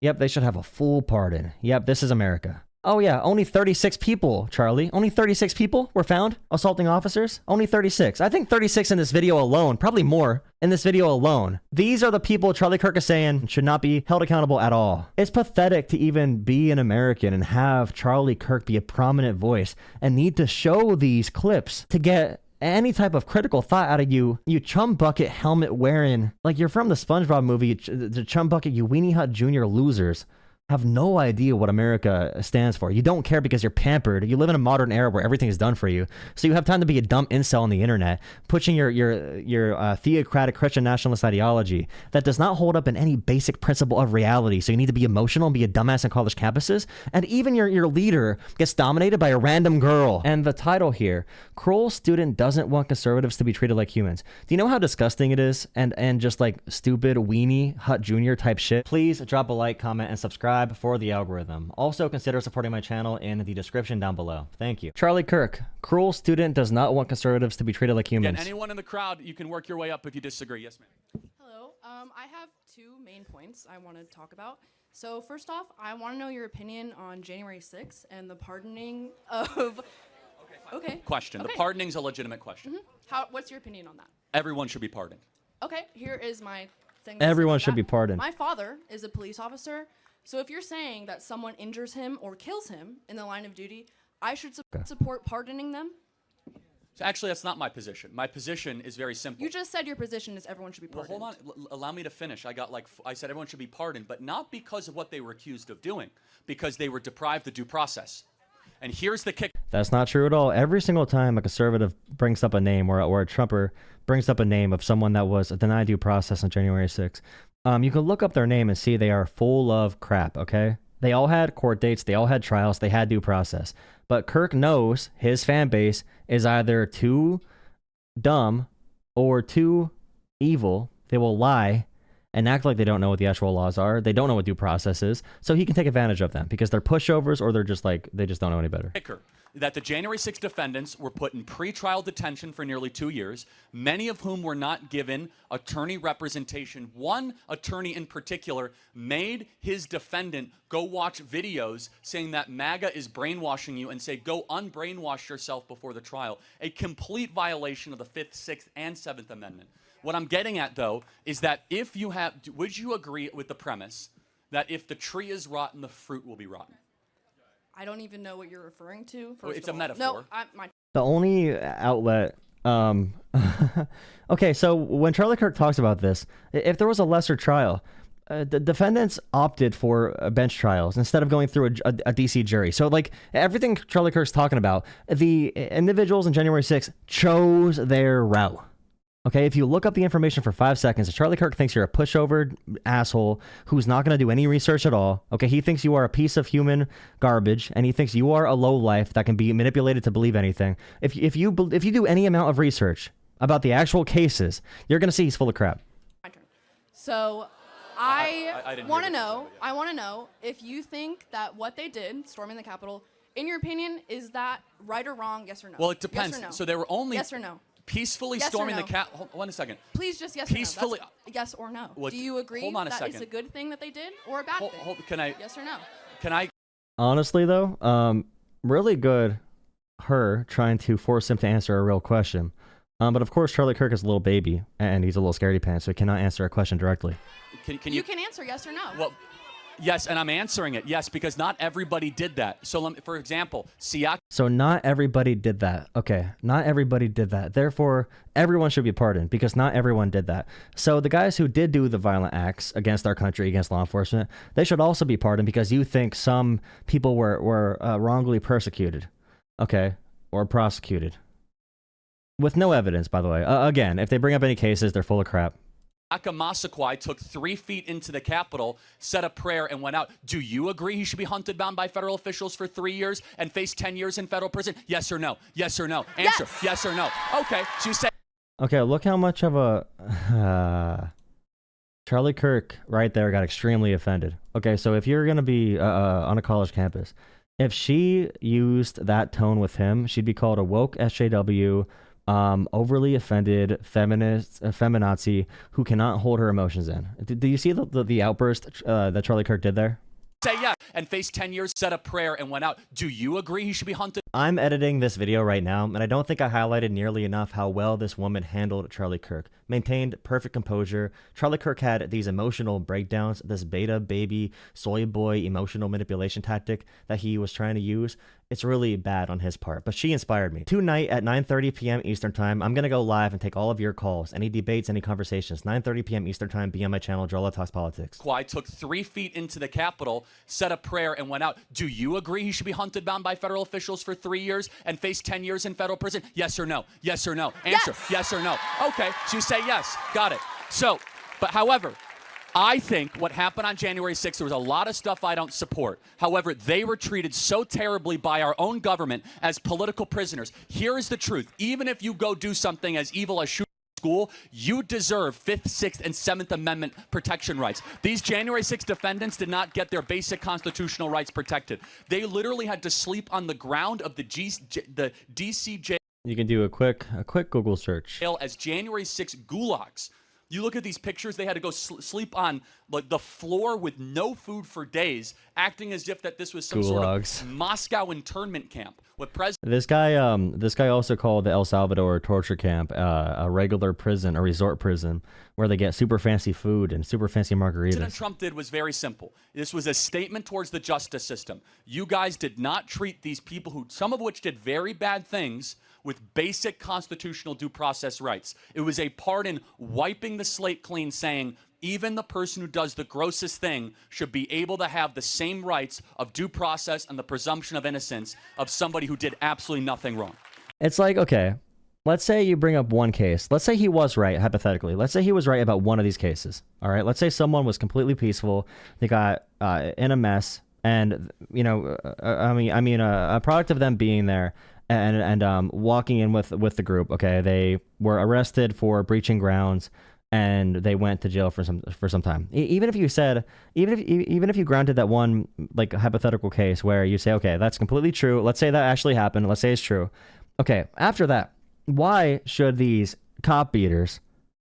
Yep, they should have a full pardon. Yep, this is America. Oh yeah, only 36 people, Charlie. Only 36 people were found assaulting officers? Only 36. I think 36 in this video alone, probably more in this video alone. These are the people Charlie Kirk is saying should not be held accountable at all. It's pathetic to even be an American and have Charlie Kirk be a prominent voice and need to show these clips to get any type of critical thought out of you chum bucket helmet wearing, like you're from the SpongeBob movie, the chum bucket, you Weenie Hut Jr. losers. Have no idea what America stands for. You don't care because you're pampered. You live in a modern era where everything is done for you. So you have time to be a dumb incel on the internet, pushing your theocratic Christian nationalist ideology that does not hold up in any basic principle of reality. So you need to be emotional and be a dumbass in college campuses. And even your leader gets dominated by a random girl. And the title here, Cruel Student Doesn't Want Conservatives to be Treated Like Humans. Do you know how disgusting it is? And just like stupid Weenie Hut Jr. type shit? Please drop a like, comment, and subscribe for the algorithm. Also consider supporting my channel in the description down below. Thank you. Charlie Kirk, cruel student does not want conservatives to be treated like humans. Again, anyone in the crowd, you can work your way up if you disagree. Yes, ma'am. Hello. I have two main points I want to talk about. So first off, I want to know your opinion on January 6th and the pardoning of... Okay. Question. Okay. The pardoning's a legitimate question. What's your opinion on that? Everyone should be pardoned. Okay, here is my thing. Everyone should be pardoned. My father is a police officer. So if you're saying that someone injures him or kills him in the line of duty, I should support pardoning them? So actually, that's not my position. My position is very simple. You just said your position is everyone should be pardoned. Well, hold on. Allow me to finish. I said everyone should be pardoned, but not because of what they were accused of doing, because they were deprived of due process. And here's the kick. That's not true at all. Every single time a conservative brings up a name or a Trumper brings up a name of someone that was denied due process on January 6th, you can look up their name and see they are full of crap, okay? They all had court dates, they all had trials, they had due process. But Kirk knows his fan base is either too dumb or too evil. They will lie and act like they don't know what the actual laws are. They don't know what due process is. So he can take advantage of them because they're pushovers or they're just like, they just don't know any better. That the January 6th defendants were put in pretrial detention for nearly 2 years, many of whom were not given attorney representation. One attorney in particular made his defendant go watch videos saying that MAGA is brainwashing you and say, go unbrainwash yourself before the trial. A complete violation of the 5th, 6th, and 7th Amendment. What I'm getting at, though, is that if you have, would you agree with the premise that if the tree is rotten, the fruit will be rotten? I don't even know what you're referring to. Well, it's a metaphor. No, the only outlet... okay, so when Charlie Kirk talks about this, if there was a lesser trial, the defendants opted for bench trials instead of going through a DC jury. So, like, everything Charlie Kirk's talking about, the individuals in January 6th chose their route. Okay, if you look up the information for 5 seconds, Charlie Kirk thinks you're a pushover asshole who's not going to do any research at all. Okay, he thinks you are a piece of human garbage, and he thinks you are a lowlife that can be manipulated to believe anything. If you do any amount of research about the actual cases, you're going to see he's full of crap. My turn. So I want to know. I want to know if you think that what they did, storming the Capitol, in your opinion, is that right or wrong? Yes or no? Well, it depends. Yes or no? So there were only yes or no. Peacefully yes storming no? the cap. Hold on a second. Please just yes peacefully, or no. That's yes or no. Well, do you agree hold on a that second. it's a good thing that they did or a bad thing? Can I? Yes or no? Can I? Honestly, though, really good her trying to force him to answer a real question. But of course, Charlie Kirk is a little baby, and he's a little scaredy pants, so he cannot answer a question directly. You can answer yes or no. Well, yes, and I'm answering it. Yes, because not everybody did that. So, for example, Siak. So not everybody did that. Okay, not everybody did that. Therefore, everyone should be pardoned because not everyone did that. So the guys who did do the violent acts against our country, against law enforcement, they should also be pardoned because you think some people were wrongly persecuted, okay, or prosecuted. With no evidence, by the way. Again, if they bring up any cases, they're full of crap. Akamassaquoi took 3 feet into the Capitol, said a prayer, and went out. Do you agree he should be hunted down by federal officials for 3 years and face 10 years in federal prison? Yes or no? Yes or no? Answer. Yes or no? Okay, so you say... Okay, look how much of a... Charlie Kirk right there got extremely offended. Okay, so if you're going to be on a college campus, if she used that tone with him, she'd be called a woke SJW, overly offended feminazi who cannot hold her emotions in. Do you see the outburst that Charlie Kirk did there? Say yes and faced 10 years, said a prayer, and went out. Do you agree he should be hunted? I'm editing this video right now, and I don't think I highlighted nearly enough how well this woman handled Charlie Kirk. Maintained perfect composure. Charlie Kirk had these emotional breakdowns, this beta baby soy boy emotional manipulation tactic that he was trying to use. It's really bad on his part, but she inspired me. Tonight at 9:30 p.m. Eastern Time, I'm going to go live and take all of your calls, any debates, any conversations. 9:30 p.m. Eastern Time, be on my channel, Jolah Talks Politics. Kawhi took 3 feet into the Capitol, said a prayer, and went out. Do you agree he should be hunted down by federal officials for 3 years and face 10 years in federal prison? Yes or no? Yes or no? Answer. Yes or no? Okay, so you say yes. Got it. So, but however, I think what happened on January 6th, there was a lot of stuff I don't support. However, they were treated so terribly by our own government as political prisoners. Here is the truth. Even if you go do something as evil as shoot school, you deserve 5th, 6th, and 7th Amendment protection rights. These January 6th defendants did not get their basic constitutional rights protected. They literally had to sleep on the ground of the DC jail. You can do a quick Google search. As January 6 gulags. You look at these pictures, they had to go sleep on like the floor with no food for days, acting as if that this was some sort of Moscow internment camp. This guy also called the El Salvador torture camp a regular prison, a resort prison, where they get super fancy food and super fancy margaritas. President Trump did was very simple. This was a statement towards the justice system. You guys did not treat these people, who some of which did very bad things, with basic constitutional due process rights. It was a pardon wiping the slate clean, saying even the person who does the grossest thing should be able to have the same rights of due process and the presumption of innocence of somebody who did absolutely nothing wrong. It's like, okay, let's say you bring up one case. Let's say he was right, hypothetically. Let's say he was right about one of these cases. All right, let's say someone was completely peaceful. They got in a mess, and you know, a product of them being there and walking in with the group. Okay, they were arrested for breaching grounds, and they went to jail for some time. Even if you granted that one like hypothetical case where you say, okay, that's completely true. Let's say that actually happened. Let's say it's true. Okay, after that, why should these cop beaters?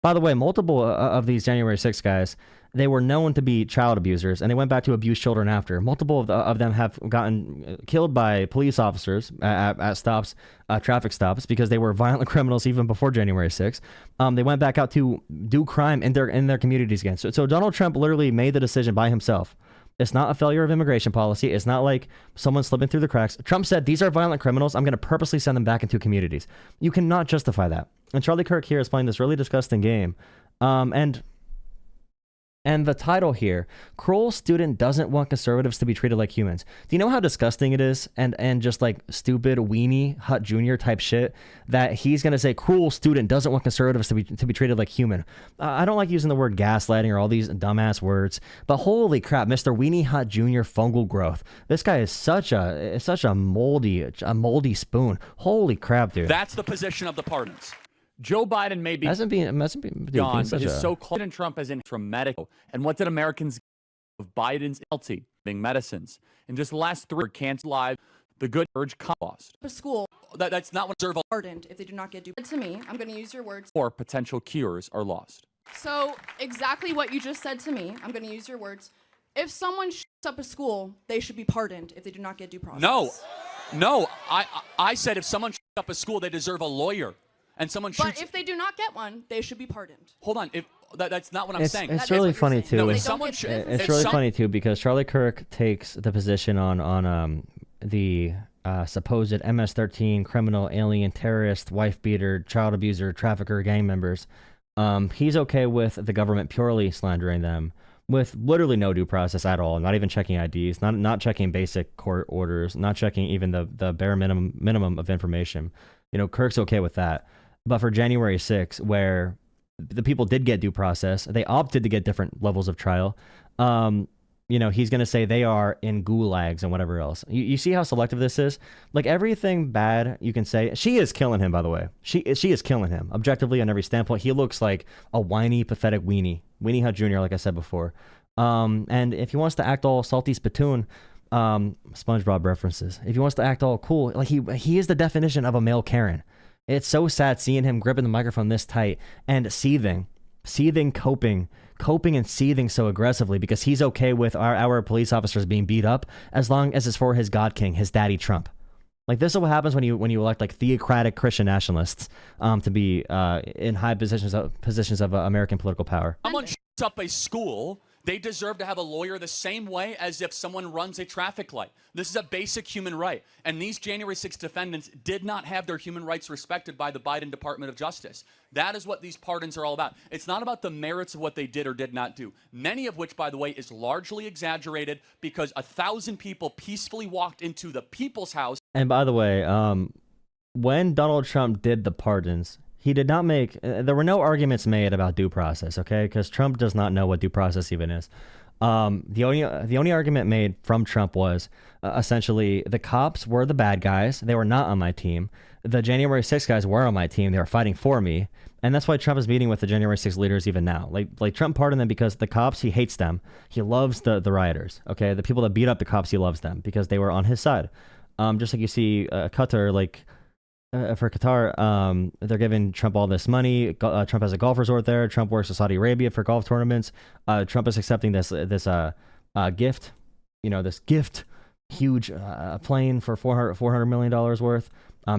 By the way, multiple of these January 6 guys, they were known to be child abusers, and they went back to abuse children after. Multiple of them have gotten killed by police officers at stops, traffic stops, because they were violent criminals even before January 6th. They went back out to do crime in their communities again. So Donald Trump literally made the decision by himself. It's not a failure of immigration policy. It's not like someone slipping through the cracks. Trump said, these are violent criminals. I'm going to purposely send them back into communities. You cannot justify that. And Charlie Kirk here is playing this really disgusting game. And the title here, Cruel Student Doesn't Want Conservatives to be Treated Like Humans. Do you know how disgusting it is? And just like stupid weenie Hut Jr. type shit that he's going to say, cruel student doesn't want conservatives to be treated like human. I don't like using the word gaslighting or all these dumbass words, but holy crap, Mr. Weenie Hut Jr. fungal growth. This guy is such a moldy spoon. Holy crap, dude. That's the position of the pardons. Joe Biden may be gone, but his so-called Trump as in from medical. And what did Americans give of Biden's guilty being medicines? In just the last 3 years, cancer lives, the good urge lost. A school. That's not what deserve a pardoned if they do not get due. To me, I'm going to use your words. Or potential cures are lost. So exactly what you just said to me, I'm going to use your words. If someone shuts up a school, they should be pardoned if they do not get due process. No. I said if someone shuts up a school, they deserve a lawyer. And someone shoots. But if they do not get one, they should be pardoned. Hold on. That's not what I'm saying. It's really funny too. No, it's really funny too because Charlie Kirk takes the position on the supposed MS-13 criminal, alien, terrorist, wife beater, child abuser, trafficker, gang members. He's okay with the government purely slandering them with literally no due process at all, not even checking IDs, not checking basic court orders, not checking even the bare minimum of information. You know, Kirk's okay with that. But for January 6th, where the people did get due process, they opted to get different levels of trial. You know, he's going to say they are in gulags and whatever else. You see how selective this is? Like everything bad you can say. She is killing him, by the way. She is killing him objectively on every standpoint. He looks like a whiny, pathetic Weenie Hut Jr., like I said before. And if he wants to act all salty spittoon, SpongeBob references. If he wants to act all cool, like he is the definition of a male Karen. It's so sad seeing him gripping the microphone this tight and seething, coping and seething so aggressively because he's okay with our police officers being beat up as long as it's for his God King, his daddy Trump. Like, this is what happens when you elect like theocratic Christian nationalists to be in high positions of American political power. Someone shuts up a school, they deserve to have a lawyer the same way as if someone runs a traffic light. This is a basic human right. And these January 6th defendants did not have their human rights respected by the Biden Department of Justice. That is what these pardons are all about. It's not about the merits of what they did or did not do. Many of which, by the way, is largely exaggerated because 1,000 people peacefully walked into the people's house. And by the way, when Donald Trump did the pardons, he did not make, there were no arguments made about due process, okay? Because Trump does not know what due process even is. The only argument made from Trump was essentially the cops were the bad guys. They were not on my team. The January 6th guys were on my team. They were fighting for me. And that's why Trump is meeting with the January 6th leaders even now. Like Trump pardoned them because the cops, he hates them. He loves the rioters, okay? The people that beat up the cops, he loves them because they were on his side. Just like you see Qatar, like, for Qatar, they're giving Trump all this money. Trump has a golf resort there. Trump works with Saudi Arabia for golf tournaments. Trump is accepting this gift, this gift, huge plane for $400 million worth.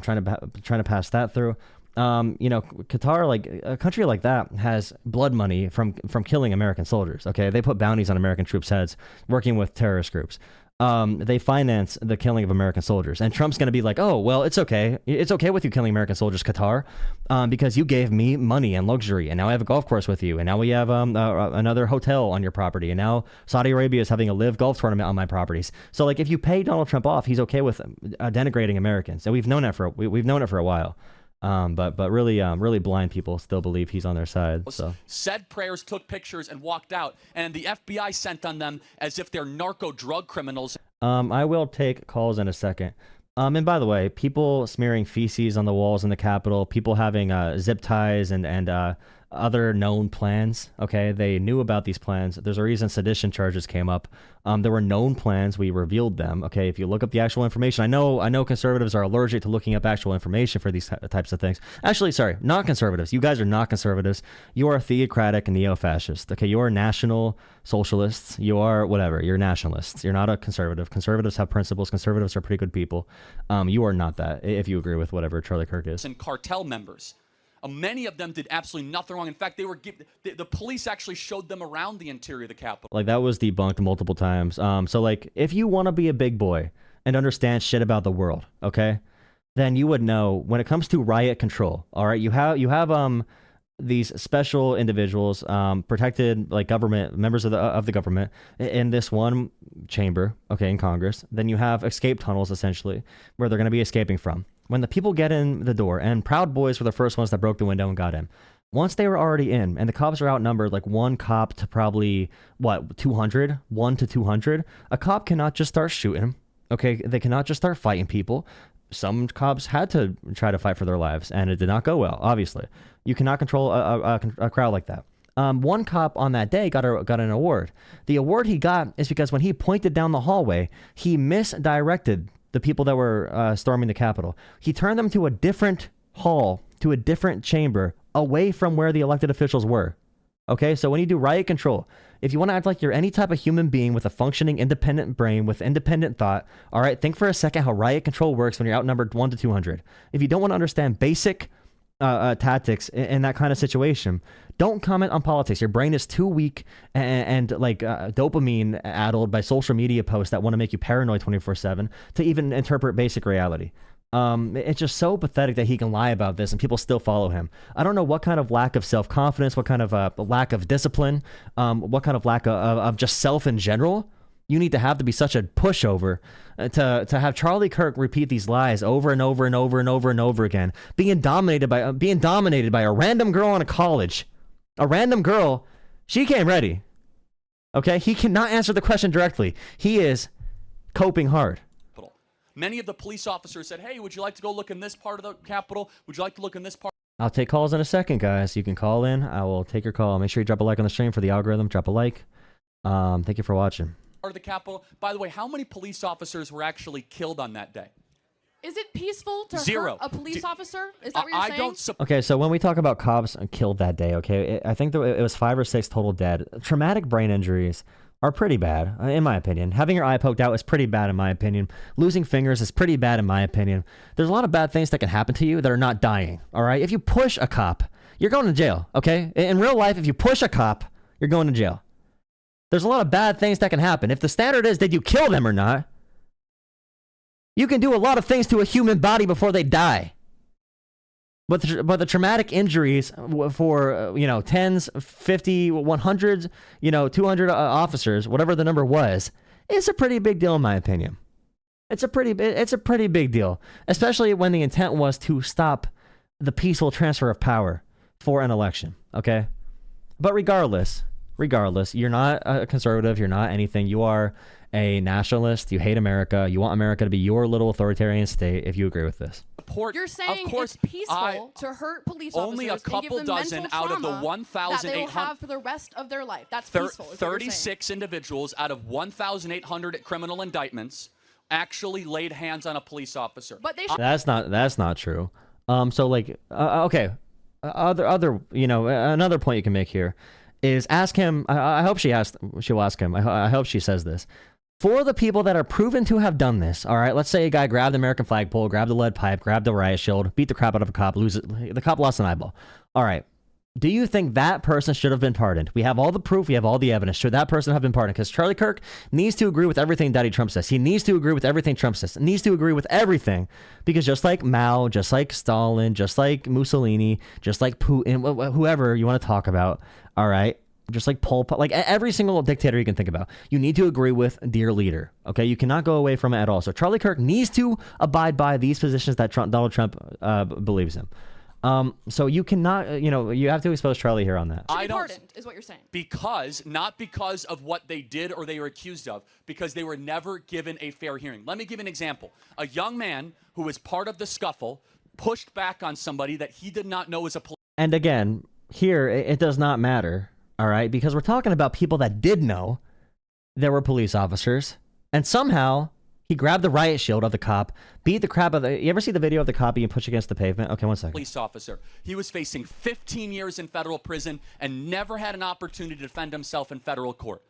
Trying to pass that through. Qatar, like a country like that, has blood money from killing American soldiers. Okay, they put bounties on American troops' heads, working with terrorist groups. They finance the killing of American soldiers. And Trump's going to be like, oh, well, it's okay. It's okay with you killing American soldiers, Qatar, because you gave me money and luxury. And now I have a golf course with you. And now we have another hotel on your property. And now Saudi Arabia is having a live golf tournament on my properties. So, like, if you pay Donald Trump off, he's okay with denigrating Americans. And we've known it for a while. But really blind people still believe he's on their side. So said prayers, took pictures, and walked out, and the FBI sent on them as if they're narco drug criminals. I will take calls in a second. And by the way, people smearing feces on the walls in the Capitol, people having zip ties and other known plans. Okay, they knew about these plans. There's a reason sedition charges came up. There were known plans. We revealed them. Okay, if you look up the actual information, I know conservatives are allergic to looking up actual information for these types of things. Actually, sorry, not conservatives. You guys are not conservatives. You are theocratic and neo-fascist. Okay, you are national socialists. You are whatever. You're nationalists. You're not a conservative. Conservatives have principles. Conservatives are pretty good people. You are not that, if you agree with whatever Charlie Kirk is. And cartel members. Many of them did absolutely nothing wrong. In fact, the police actually showed them around the interior of the Capitol. Like, that was debunked multiple times. So, like, if you want to be a big boy and understand shit about the world, okay, then you would know when it comes to riot control. All right, you have these special individuals, protected, like, government members of the government in this one chamber, okay, in Congress. Then you have escape tunnels, essentially, where they're going to be escaping from. When the people get in the door, and Proud Boys were the first ones that broke the window and got in. Once they were already in, and the cops are outnumbered, like one cop to probably, 200? 1 to 200? A cop cannot just start shooting, okay? They cannot just start fighting people. Some cops had to try to fight for their lives, and it did not go well, obviously. You cannot control a crowd like that. One cop on that day got an award. The award he got is because when he pointed down the hallway, he misdirected the people that were storming the Capitol. He turned them to a different hall, to a different chamber, away from where the elected officials were. Okay, so when you do riot control, if you want to act like you're any type of human being with a functioning independent brain, with independent thought, all right, think for a second how riot control works when you're outnumbered 1 to 200. If you don't want to understand basic tactics in that kind of situation, don't comment on politics. Your brain is too weak and dopamine addled by social media posts that want to make you paranoid 24/7 to even interpret basic reality. It's just so pathetic that he can lie about this and people still follow him. I don't know what kind of lack of self-confidence, what kind of lack of discipline, what kind of lack of just self in general you need to have to be such a pushover to have Charlie Kirk repeat these lies over and over and over and over and over again, being dominated by a random girl in a college. A random girl, she came ready. Okay, he cannot answer the question directly. He is coping hard. Many of the police officers said, hey, would you like to go look in this part of the Capitol? Would you like to look in this part? I'll take calls in a second, guys. You can call in. I will take your call. Make sure you drop a like on the stream for the algorithm. Drop a like. Thank you for watching. Part of the Capitol. By the way, how many police officers were actually killed on that day? Is it peaceful to Zero. hurt a police officer? Is that what you're saying? I don't support. Okay, so when we talk about cops killed that day, okay, I think it was 5 or 6 total dead. Traumatic brain injuries are pretty bad, in my opinion. Having your eye poked out is pretty bad, in my opinion. Losing fingers is pretty bad, in my opinion. There's a lot of bad things that can happen to you that are not dying, all right? If you push a cop, you're going to jail, okay? In real life, if you push a cop, you're going to jail. There's a lot of bad things that can happen. If the standard is, did you kill them or not? You can do a lot of things to a human body before they die. But the traumatic injuries for, tens, 50, 100s, 200 officers, whatever the number was, is a pretty big deal in my opinion. It's a pretty big deal, especially when the intent was to stop the peaceful transfer of power for an election, okay? But regardless, you're not a conservative, you're not anything. You are a nationalist, you hate America, you want America to be your little authoritarian state, if you agree with this. You're saying it's peaceful to hurt police officers only a couple and give them dozen mental out of the trauma 1,800 that they will have for the rest of their life. That's peaceful. 36 individuals out of 1,800 criminal indictments actually laid hands on a police officer. But they that's not true. Okay, another point you can make here is ask him. I hope she'll ask him. I hope she says this. For the people that are proven to have done this, all right, let's say a guy grabbed the American flagpole, grabbed the lead pipe, grabbed the riot shield, beat the crap out of a cop, the cop lost an eyeball. All right, do you think that person should have been pardoned? We have all the proof, we have all the evidence. Should that person have been pardoned? Because Charlie Kirk needs to agree with everything Daddy Trump says. He needs to agree with everything Trump says. Needs to agree with everything. Because just like Mao, just like Stalin, just like Mussolini, just like Putin, whoever you want to talk about, all right, just like Pol Pot, like every single dictator you can think about, you need to agree with dear leader, okay? You cannot go away from it at all. So Charlie Kirk needs to abide by these positions that Donald Trump believes in. So you cannot, you have to expose Charlie here on that. I don't, is what you're saying. Not because of what they did or they were accused of, because they were never given a fair hearing. Let me give an example. A young man who was part of the scuffle pushed back on somebody that he did not know was a police. And again, here, it does not matter. All right, because we're talking about people that did know there were police officers, and somehow he grabbed the riot shield of the cop, beat the crap out of the... You ever see the video of the cop being pushed against the pavement? Okay, 1 second. Police officer. He was facing 15 years in federal prison and never had an opportunity to defend himself in federal court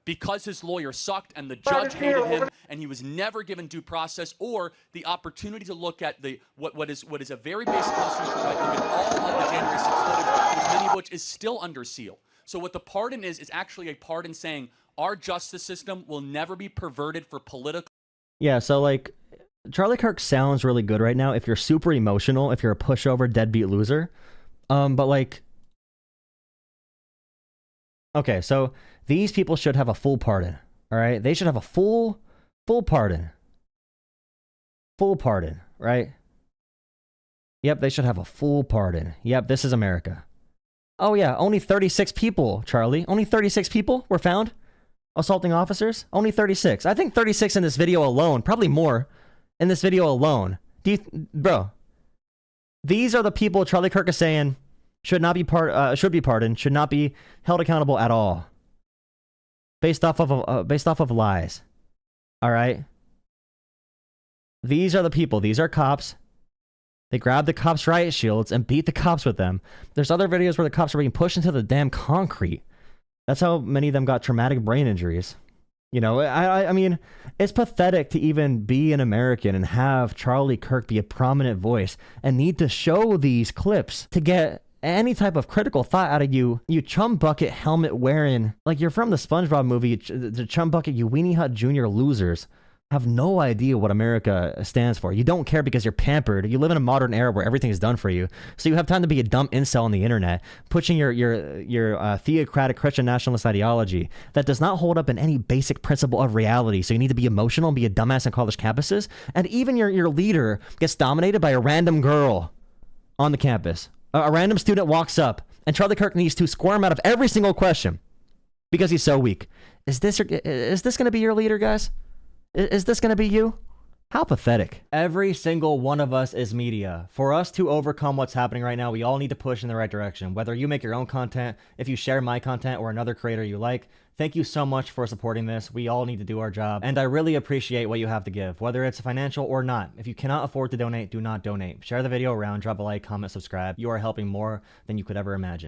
because his lawyer sucked and the judge hated him, and he was never given due process or the opportunity to look at what is a very basic constitutional right. Look at all of the January 6th footage, which many of which is still under seal. So what the pardon is actually a pardon saying our justice system will never be perverted for political. Yeah, so like Charlie Kirk sounds really good right now if you're super emotional, if you're a pushover, deadbeat loser. But like, okay, so these people should have a full pardon. All right, they should have a full pardon. Full pardon, right? Yep, they should have a full pardon. Yep, this is America. Oh yeah, only 36 people, Charlie. Only 36 people were found assaulting officers. Only 36. I think 36 in this video alone. Probably more in this video alone. Bro, these are the people Charlie Kirk is saying should be pardoned, should not be held accountable at all, based off of lies. All right. These are the people. These are cops. They grabbed the cops' riot shields and beat the cops with them. There's other videos where the cops are being pushed into the damn concrete. That's how many of them got traumatic brain injuries. I mean, it's pathetic to even be an American and have Charlie Kirk be a prominent voice and need to show these clips to get any type of critical thought out of you chum bucket helmet wearing, like you're from the SpongeBob movie, the chum bucket, you Weenie Hut Jr. losers. Have no idea what America stands for. You don't care because you're pampered. You live in a modern era where everything is done for you. So you have time to be a dumb incel on the internet, pushing your theocratic Christian nationalist ideology that does not hold up in any basic principle of reality. So you need to be emotional and be a dumbass on college campuses. And even your leader gets dominated by a random girl on the campus. A random student walks up and Charlie Kirk needs to squirm out of every single question because he's so weak. Is this going to be your leader, guys? Is this going to be you? How pathetic. Every single one of us is media. For us to overcome what's happening right now, we all need to push in the right direction. Whether you make your own content, if you share my content or another creator you like, thank you so much for supporting this. We all need to do our job, and I really appreciate what you have to give, whether it's financial or not. If you cannot afford to donate, do not donate. Share the video around, drop a like, comment, subscribe. You are helping more than you could ever imagine.